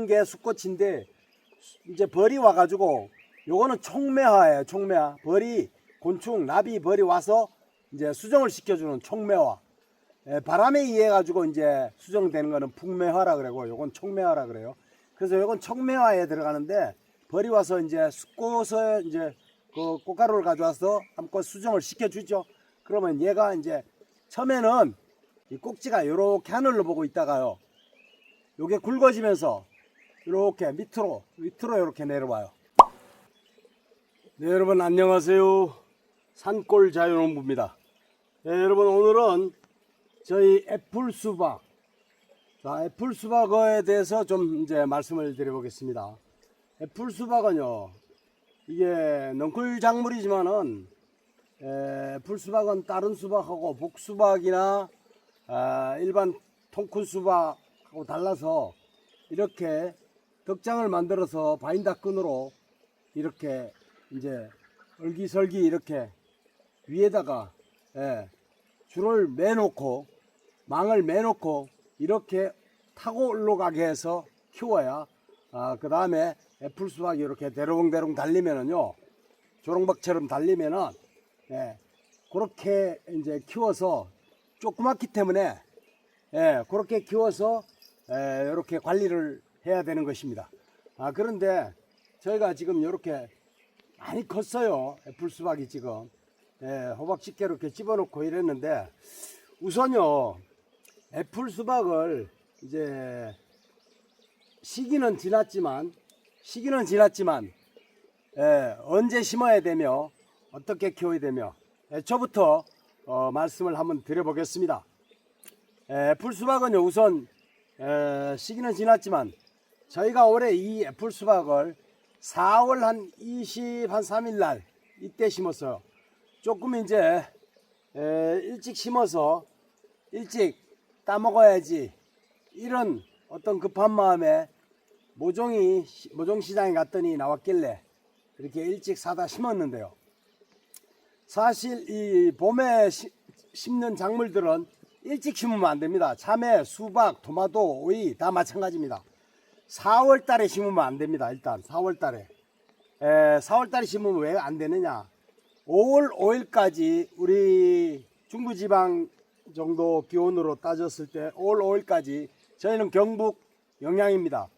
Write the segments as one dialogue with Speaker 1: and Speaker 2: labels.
Speaker 1: 큰 게 숫꽃인데 이제 벌이 와가지고 요거는 촉매화예요. 촉매화. 벌이 곤충 나비 벌이 와서 이제 수정을 시켜주는 촉매화. 바람에 의해 가지고 이제 수정되는 거는 풍매화라 그러고 요건 촉매화라 그래요. 그래서 요건 촉매화에 들어가는데 벌이 와서 이제 숫꽃을 이제 그 꽃가루를 가져와서 한껏 수정을 시켜주죠. 그러면 얘가 이제 처음에는 이 꼭지가 요렇게 하늘로 보고 있다가요. 요게 굵어지면서 이렇게 밑으로 이렇게 내려와요. 네, 여러분 안녕하세요. 산골 자유농부입니다. 네, 여러분 오늘은 저희 애플수박, 애플수박에 대해서 좀 이제 말씀을 드려보겠습니다. 애플수박은요, 이게 넝쿨 작물이지만은 애플수박은 다른 수박하고 복수박이나 일반 통큰 수박하고 달라서 이렇게 덕장을 만들어서 바인다 끈으로 이렇게 이제 얼기설기 이렇게 위에다가 줄을 매놓고 망을 매놓고 이렇게 타고 올라가게 해서 키워야 그 다음에 애플수박이 이렇게 대롱대롱 달리면은요, 조롱박처럼 달리면은 그렇게 이제 키워서 조그맣기 때문에 그렇게 키워서 이렇게 관리를 해야 되는 것입니다. 그런데 저희가 지금 이렇게 많이 컸어요. 애플수박이 지금 호박집게로 이렇게 집어넣고 이랬는데, 우선요 애플수박을 이제 시기는 지났지만 언제 심어야 되며 어떻게 키워야 되며 저부터 말씀을 한번 드려보겠습니다. 애플수박은요 우선 시기는 지났지만 저희가 올해 이 애플수박을 4월 한 23일 날 이때 심었어요. 조금 이제 일찍 심어서 일찍 따먹어야지 이런 어떤 급한 마음에 모종시장에 갔더니 나왔길래 이렇게 일찍 사다 심었는데요. 사실 이 봄에 심는 작물들은 일찍 심으면 안 됩니다. 참외, 수박, 토마토, 오이 다 마찬가지입니다. 4월 달에 심으면 안 됩니다. 일단 4월 달에 4월 달에 심으면 왜 안 되느냐, 5월 5일까지 우리 중부지방 정도 기온으로 따졌을 때 5월 5일까지 저희는 경북 영양입니다.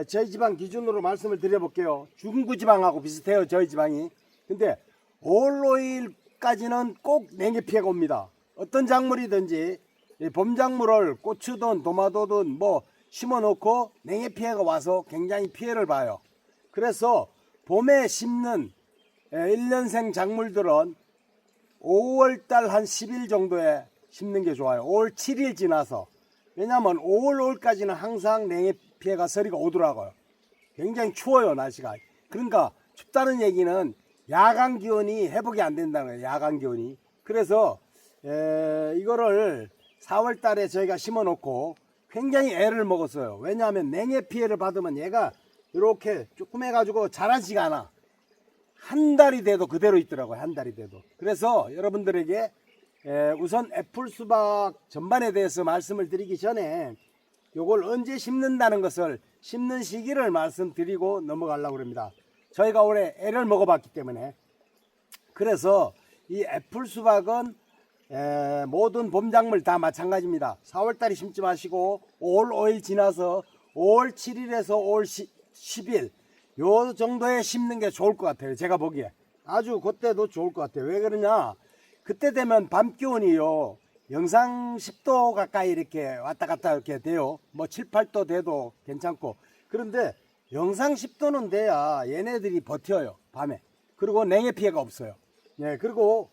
Speaker 1: 저희 지방 기준으로 말씀을 드려볼게요. 중부지방하고 비슷해요, 저희 지방이. 근데 5월 5일까지는 꼭 냉해 피해가 옵니다. 어떤 작물이든지 봄작물을 고추든 토마토든 뭐 심어놓고 냉해 피해가 와서 굉장히 피해를 봐요. 그래서 봄에 심는 1년생 작물들은 5월달 한 10일 정도에 심는 게 좋아요. 5월 7일 지나서. 왜냐하면 5월 5일까지는 항상 냉해 피해가 서리가 오더라고요. 굉장히 추워요, 날씨가. 그러니까 춥다는 얘기는 야간 기온이 회복이 안 된다는 거예요, 야간 기온이. 그래서 이거를 4월 달에 저희가 심어 놓고 굉장히 애를 먹었어요. 왜냐하면 냉해 피해를 받으면 얘가 이렇게 조금 해가지고 자라지가 않아. 한 달이 돼도 그대로 있더라고요, 한 달이 돼도. 그래서 여러분들에게 우선 애플수박 전반에 대해서 말씀을 드리기 전에 요걸 언제 심는다는 것을, 심는 시기를 말씀드리고 넘어가려고 합니다. 저희가 올해 애를 먹어봤기 때문에. 그래서 이 애플수박은 모든 봄작물 다 마찬가지입니다. 4월달에 심지 마시고 5월 5일 지나서 5월 7일에서 5월 10일 요 정도에 심는 게 좋을 것 같아요. 제가 보기에 아주 그때도 좋을 것 같아요. 왜 그러냐, 그때 되면 밤 기온이요 영상 10도 가까이 이렇게 왔다 갔다 이렇게 돼요. 뭐 7, 8도 돼도 괜찮고. 그런데 영상 10도는 돼야 얘네들이 버텨요, 밤에. 그리고 냉해 피해가 없어요. 그리고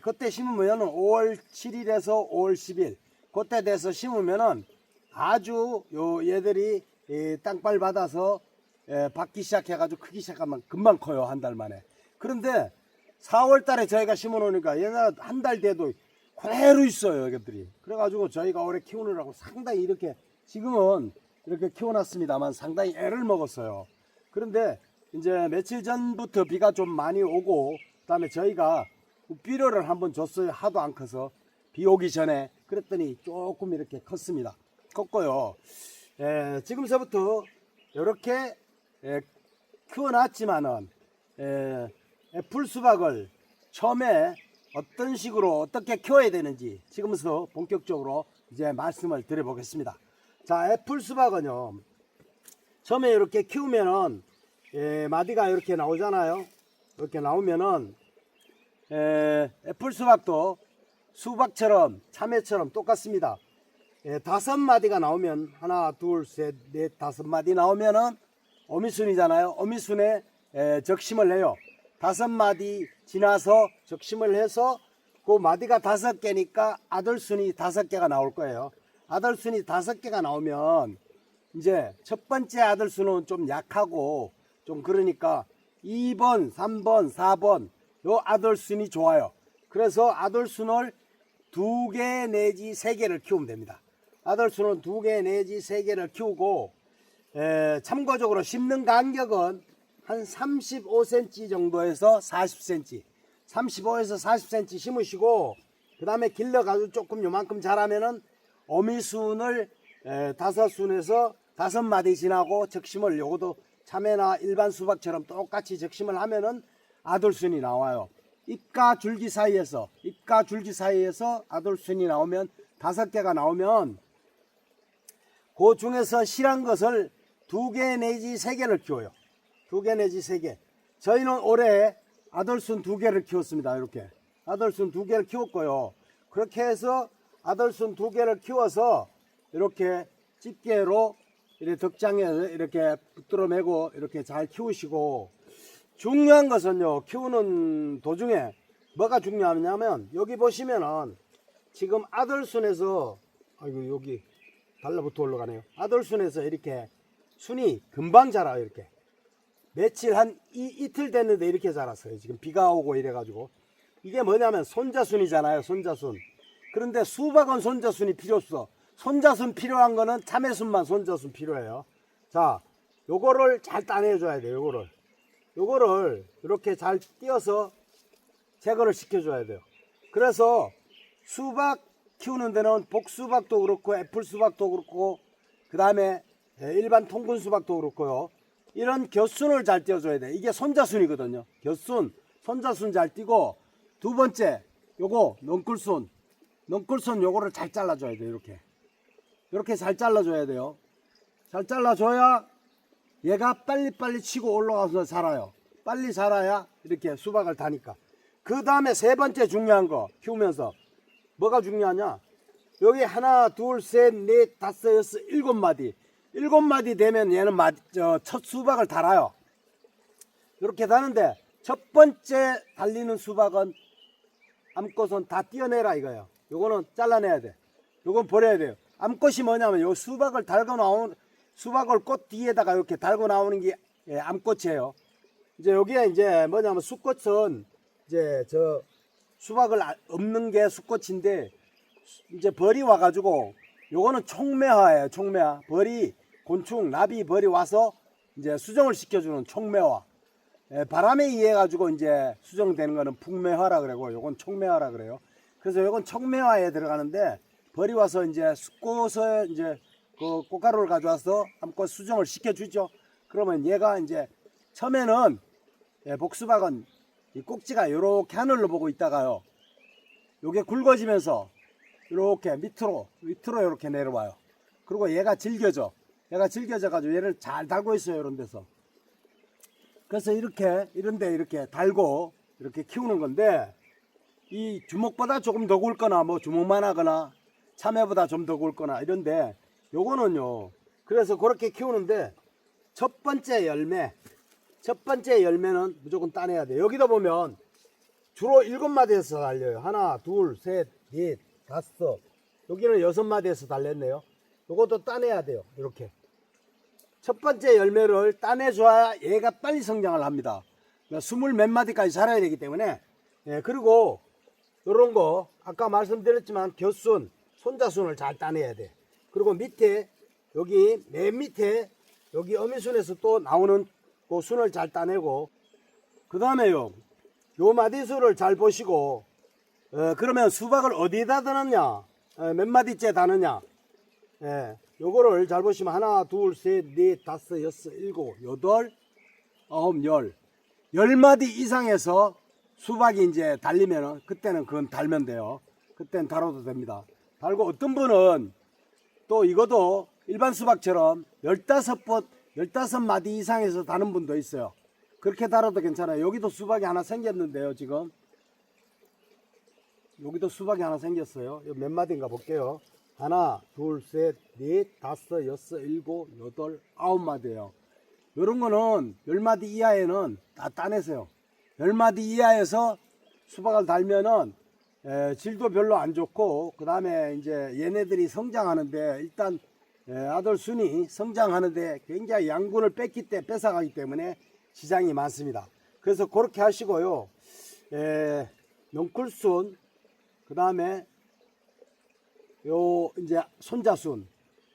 Speaker 1: 그때 심으면은 5월 7일에서 5월 10일 그때 돼서 심으면은 아주 얘들이 땅발 받아서 받기 시작해가지고 크기 시작하면 금방 커요, 한 달 만에. 그런데 4월 달에 저희가 심어 놓으니까 얘네가 한 달 돼도 그대로 있어요, 이것들이. 그래가지고 저희가 올해 키우느라고 상당히 이렇게 지금은 이렇게 키워놨습니다만 상당히 애를 먹었어요. 그런데 이제 며칠 전부터 비가 좀 많이 오고, 그 다음에 저희가 비료를 한번 줬어요. 하도 안 커서 비 오기 전에. 그랬더니 조금 이렇게 컸습니다. 컸고요. 지금서부터 이렇게 키워놨지만은 애플 수박을 처음에 어떤 식으로 어떻게 키워야 되는지 지금부터 본격적으로 이제 말씀을 드려보겠습니다. 자, 애플 수박은요, 처음에 이렇게 키우면은 마디가 이렇게 나오잖아요. 이렇게 나오면은 애플 수박도 수박처럼 참외처럼 똑같습니다. 5마디가 나오면 하나 둘 셋 넷 5마디 나오면은 어미순이잖아요. 어미순에 적심을 해요. 5마디 지나서 적심을 해서 그 마디가 5개니까 아들순이 5개가 나올 거예요. 아들순이 5개가 나오면 이제 첫 번째 아들순은 좀 약하고 좀 그러니까 2번, 3번, 4번 요 아들순이 좋아요. 그래서 아들순을 2개 내지 3개를 키우면 됩니다. 아들순은 2개 내지 3개를 키우고 참고적으로 심는 간격은 한 35cm 정도에서 40cm 35에서 40cm 심으시고 그 다음에 길러가지고 조금 요만큼 자라면은 어미순을 5순에서 5마디 지나고 적심을 요것도 참외나 일반 수박처럼 똑같이 적심을 하면은 아들순이 나와요. 잎과 줄기 사이에서 아들순이 나오면 5개가 나오면 그 중에서 실한 것을 2개 내지 3개를 키워요. 2개 내지 3개. 저희는 올해 아들순 2개를 키웠습니다. 이렇게 아들순 2개를 키웠고요. 그렇게 해서 아들순 2개를 키워서 이렇게 집게로 이렇게 덕장에 이렇게 붙들어 매고 이렇게 잘 키우시고, 중요한 것은요, 키우는 도중에 뭐가 중요하냐면 여기 보시면은 지금 아들순에서 아이고 여기 달라붙어 올라가네요. 아들순에서 이렇게 순이 금방 자라요. 이렇게 며칠 한 이틀 됐는데 이렇게 자랐어요. 지금 비가 오고 이래가지고. 이게 뭐냐면 손자순이잖아요. 손자순. 그런데 수박은 손자순이 필요 없어. 손자순 필요한 거는 참외순만 손자순 필요해요. 자, 요거를 잘 따내줘야 돼요. 요거를 이렇게 잘 띄어서 제거를 시켜줘야 돼요. 그래서 수박 키우는 데는 복수박도 그렇고 애플 수박도 그렇고 그 다음에 일반 통근 수박도 그렇고요. 이런 곁순을 잘 띄워줘야 돼. 이게 손자순이거든요. 곁순, 손자순 잘 띄고, 두 번째 요거 넝쿨순 요거를 잘 잘라줘야 돼요. 이렇게 잘 잘라줘야 돼요. 잘 잘라줘야 얘가 빨리빨리 치고 올라가서 자라요. 빨리 자라야 이렇게 수박을 다니까. 그 다음에 세 번째 중요한 거 키우면서 뭐가 중요하냐, 여기 하나 둘 셋 넷 다섯 여섯 7마디 7마디 되면 얘는 첫 수박을 달아요. 이렇게 다는데 첫 번째 달리는 수박은 암꽃은 다 띄어내라 이거예요. 요거는 잘라내야 돼. 요건 버려야 돼요. 암꽃이 뭐냐면 요 수박을 달고 나온 수박을 꽃 뒤에다가 이렇게 달고 나오는 게 암꽃이에요. 이제 여기에 이제 뭐냐면 수꽃은 이제 저 수박을 없는 게 수꽃인데 이제 벌이 와가지고 요거는 총매화예요. 총매화. 벌이 곤충 나비 벌이 와서 이제 수정을 시켜주는 총매화. 바람에 의해 가지고 이제 수정되는 거는 풍매화라 그러고 요건 총매화라 그래요. 그래서 요건 총매화에 들어가는데 벌이 와서 이제 수꽃을 이제 그 꽃가루를 가져와서 암꽃 수정을 시켜주죠. 그러면 얘가 이제 처음에는 복수박은 이 꼭지가 이렇게 하늘로 보고 있다가요, 요게 굵어지면서 이렇게 밑으로 이렇게 내려와요. 그리고 얘가 질겨져 가지고 얘를 잘 달고 있어요. 이런 데서. 그래서 이런데 이렇게 달고 이렇게 키우는 건데, 이 주먹보다 조금 더 굵거나 뭐 주먹만 하거나 참외보다 좀 더 굵거나 이런데 요거는요, 그래서 그렇게 키우는데 첫 번째 열매는 무조건 따내야 돼요. 여기도 보면 주로 7마디에서 달려요. 하나 둘 셋 넷 다섯, 여기는 6마디에서 달렸네요. 요것도 따내야 돼요. 이렇게 첫 번째 열매를 따내줘야 얘가 빨리 성장을 합니다. 20몇 마디까지 자라야 되기 때문에. 그리고 요런 거 아까 말씀드렸지만 곁순, 손자순을 잘 따내야 돼. 그리고 밑에 여기 맨 밑에 여기 어미순에서 또 나오는 그 순을 잘 따내고, 그 다음에요 요 마디수를 잘 보시고, 그러면 수박을 어디다 다느냐, 몇 마디째 다느냐, 요거를 잘 보시면 하나, 둘, 셋, 넷, 다섯, 여섯, 일곱, 여덟, 아홉, 열. 10마디 이상에서 수박이 이제 달리면은 그때는 그건 달면 돼요. 그때는 달아도 됩니다. 달고 어떤 분은 또 이것도 일반 수박처럼 15번, 15마디 이상에서 다는 분도 있어요. 그렇게 달아도 괜찮아요. 여기도 수박이 하나 생겼는데요, 지금. 여기도 수박이 하나 생겼어요. 몇 마디인가 볼게요. 하나, 둘, 셋, 넷, 다섯, 여섯, 일곱, 여덟, 9마디예요. 이런 거는 10마디 이하에는 다 따내세요. 10마디 이하에서 수박을 달면은 질도 별로 안 좋고, 그 다음에 이제 얘네들이 성장하는데 일단 아들 순이 성장하는데 굉장히 양분을 뺏어가기 때문에 지장이 많습니다. 그래서 그렇게 하시고요. 넝쿨순, 그 다음에 요 이제 손자순,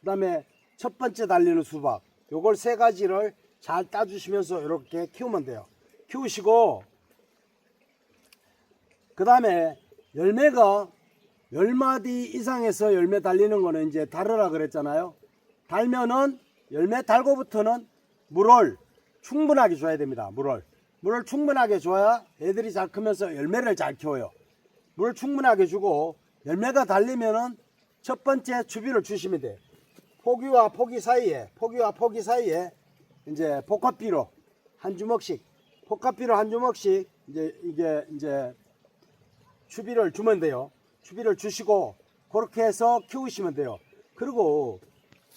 Speaker 1: 그 다음에 첫 번째 달리는 수박, 요걸 세 가지를 잘 따주시면서 이렇게 키우면 돼요. 키우시고 그 다음에 열매가 10마디 이상에서 열매 달리는 거는 이제 달으라 그랬잖아요. 달면은 열매 달고부터는 물을 충분하게 줘야 됩니다. 물을 충분하게 줘야 애들이 잘 크면서 열매를 잘 키워요. 물을 충분하게 주고 열매가 달리면은 첫 번째 주비를 주시면 돼요. 포기와 포기 사이에 이제 복합비로 한 주먹씩, 이제 이게 이제 추비를 주면 돼요. 추비를 주시고 그렇게 해서 키우시면 돼요. 그리고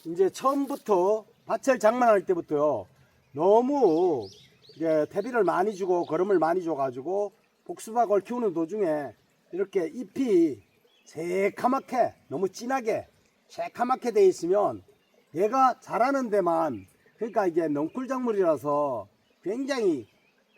Speaker 1: 이제 처음부터 밭을 장만할 때부터요, 너무 이제 대비를 많이 주고 거름을 많이 줘가지고 복수박을 키우는 도중에 이렇게 잎이 새카맣게, 너무 진하게 새카맣게 돼 있으면 얘가 자라는 데만, 그러니까 이게 넝쿨 작물이라서 굉장히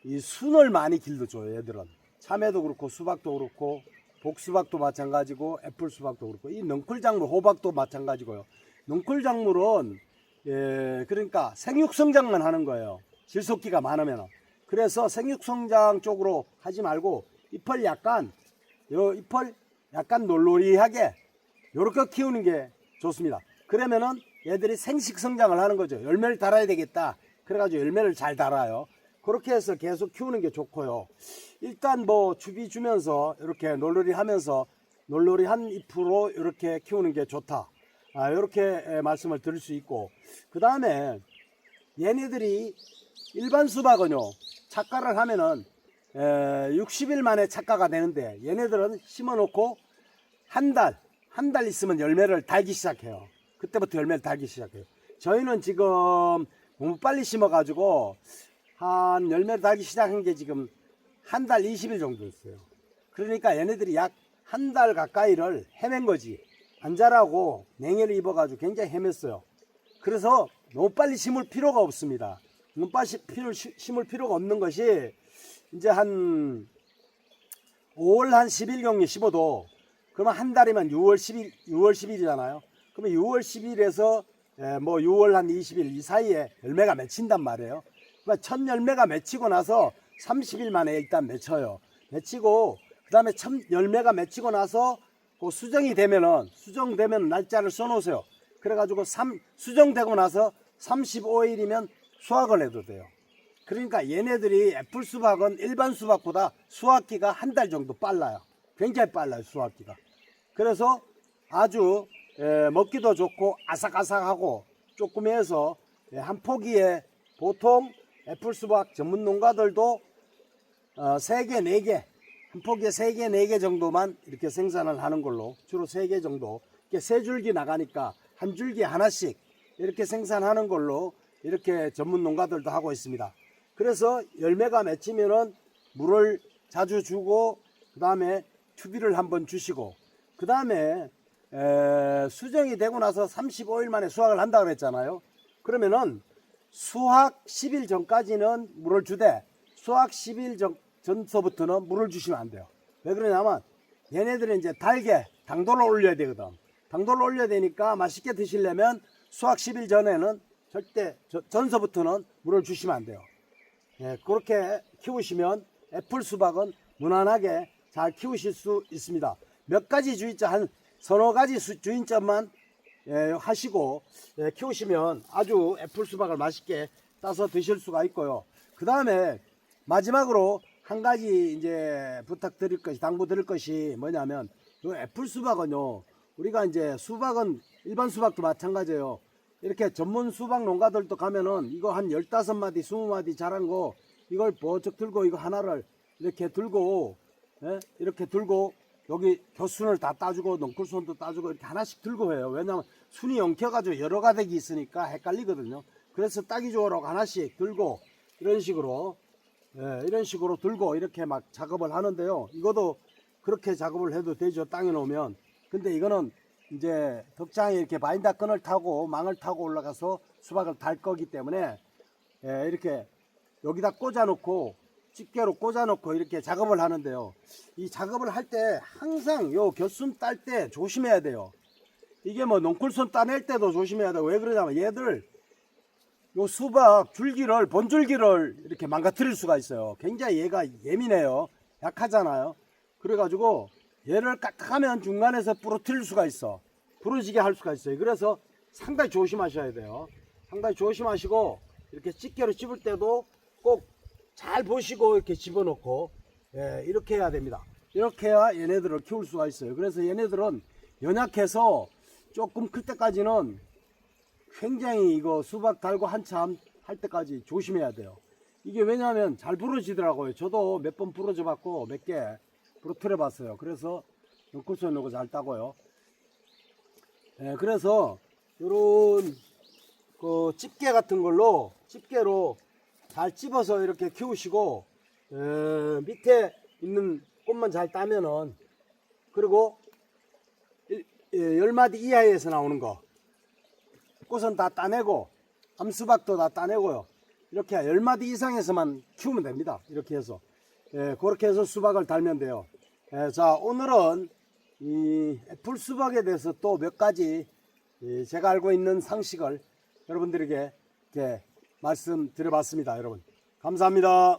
Speaker 1: 이 순을 많이 길러줘요. 얘들은 참외도 그렇고 수박도 그렇고 복수박도 마찬가지고 애플수박도 그렇고 이 넝쿨 작물, 호박도 마찬가지고요. 넝쿨 작물은 그러니까 생육성장만 하는 거예요. 질소기가 많으면. 그래서 생육성장 쪽으로 하지 말고 잎을 약간 놀놀이하게 요렇게 키우는 게 좋습니다. 그러면은 얘들이 생식 성장을 하는 거죠. 열매를 달아야 되겠다. 그래가지고 열매를 잘 달아요. 그렇게 해서 계속 키우는 게 좋고요. 일단 뭐 주비 주면서 이렇게 놀놀이 하면서 놀놀이한 잎으로 이렇게 키우는 게 좋다. 이렇게 말씀을 드릴 수 있고, 그 다음에 얘네들이 일반 수박은요, 착과를 하면은 60일 만에 착과가 되는데 얘네들은 심어놓고 한 달 있으면 열매를 달기 시작해요. 그때부터 열매를 달기 시작해요. 저희는 지금 너무 빨리 심어가지고 한 열매를 달기 시작한 게 지금 한 달 20일 정도 됐어요. 그러니까 얘네들이 약 한 달 가까이를 헤맨 거지. 안 자라고 냉해를 입어가지고 굉장히 헤맸어요. 그래서 너무 빨리 심을 필요가 없습니다. 너무 빨리 심을 필요가 없는 것이, 이제 한 5월 한 10일 경에 심어도, 그러면 한 달이면 6월 10일이잖아요. 그러면 6월 10일에서 뭐 6월 한 20일 이 사이에 열매가 맺힌단 말이에요. 그러니까 첫 열매가 맺히고 나서 30일 만에 일단 맺혀요. 맺히고 그 다음에 첫 열매가 맺히고 나서 그 수정되면 날짜를 써놓으세요. 그래가지고 수정되고 나서 35일이면 수확을 해도 돼요. 그러니까 얘네들이 애플 수박은 일반 수박보다 수확기가 한 달 정도 빨라요. 굉장히 빨라요, 수확기가. 그래서 아주 먹기도 좋고 아삭아삭하고 조금 해서 한 포기에 보통 애플 수박 전문 농가들도 3개, 4개, 한 포기에 3개, 4개 정도만 이렇게 생산을 하는 걸로, 주로 3개 정도, 이렇게 3줄기 나가니까 한 줄기 하나씩 이렇게 생산하는 걸로 이렇게 전문 농가들도 하고 있습니다. 그래서 열매가 맺히면은 물을 자주 주고, 그 다음에 추비를 한번 주시고, 그 다음에 수정이 되고 나서 35일 만에 수확을 한다고 그랬잖아요. 그러면은 수확 10일 전까지는 물을 주되 수확 10일 전서부터는 물을 주시면 안 돼요. 왜 그러냐면 얘네들은 이제 당도를 올려야 되거든. 당도를 올려야 되니까 맛있게 드시려면 수확 10일 전에는 절대 전서부터는 물을 주시면 안 돼요. 그렇게 키우시면 애플 수박은 무난하게 잘 키우실 수 있습니다. 몇 가지 주의점, 한 서너 가지 주의점만 하시고 키우시면 아주 애플 수박을 맛있게 따서 드실 수가 있고요. 그 다음에 마지막으로 한 가지 이제 부탁드릴 것이, 당부드릴 것이 뭐냐면, 이 애플 수박은요, 우리가 이제 수박은 일반 수박도 마찬가지예요. 이렇게 전문 수박 농가들도 가면은 이거 한 15마디, 20마디 자란 거 이걸 버쩍 들고 이거 하나를 이렇게 들고, 이렇게 들고 여기 겨순을 다 따주고 넝쿨순도 따주고 이렇게 하나씩 들고 해요. 왜냐면 순이 엉켜가지고 여러 가닥이 있으니까 헷갈리거든요. 그래서 따기 좋으라고 하나씩 들고 이런 식으로 들고 이렇게 막 작업을 하는데요. 이것도 그렇게 작업을 해도 되죠. 땅에 놓으면. 근데 이거는 이제 덕장에 이렇게 바인다 끈을 타고 망을 타고 올라가서 수박을 달 거기 때문에 이렇게 여기다 꽂아 놓고 집게로 꽂아 놓고 이렇게 작업을 하는데요. 이 작업을 할 때 항상 요 겨순 딸 때 조심해야 돼요. 이게 뭐 넝쿨순 따낼 때도 조심해야 돼요. 왜 그러냐면 얘들 요 수박 줄기를, 본줄기를 이렇게 망가뜨릴 수가 있어요. 굉장히 얘가 예민해요. 약하잖아요. 그래가지고 얘를 깍깍하면 중간에서 부러뜨릴 수가 있어. 부러지게 할 수가 있어요. 그래서 상당히 조심하셔야 돼요. 상당히 조심하시고 이렇게 집게로 집을 때도 꼭 잘 보시고 이렇게 집어넣고 이렇게 해야 됩니다. 이렇게 해야 얘네들을 키울 수가 있어요. 그래서 얘네들은 연약해서 조금 클 때까지는 굉장히 이거 수박 달고 한참 할 때까지 조심해야 돼요. 이게 왜냐하면 잘 부러지더라고요. 저도 몇 번 부러져 봤고 몇 개 부러뜨려 봤어요. 그래서 넝쿨순 넣고 잘 따고요. 그래서 요런 그 집게 같은 걸로 집게로 잘 집어서 이렇게 키우시고 밑에 있는 꽃만 잘 따면은, 그리고 10마디 이하에서 나오는 거 꽃은 다 따내고 암수박도 다 따내고요. 이렇게 10마디 이상에서만 키우면 됩니다. 이렇게 해서 그렇게 해서 수박을 달면 돼요. 자, 오늘은 이 애플 수박에 대해서 또 몇 가지 제가 알고 있는 상식을 여러분들에게 이렇게 말씀드려 봤습니다. 여러분 감사합니다.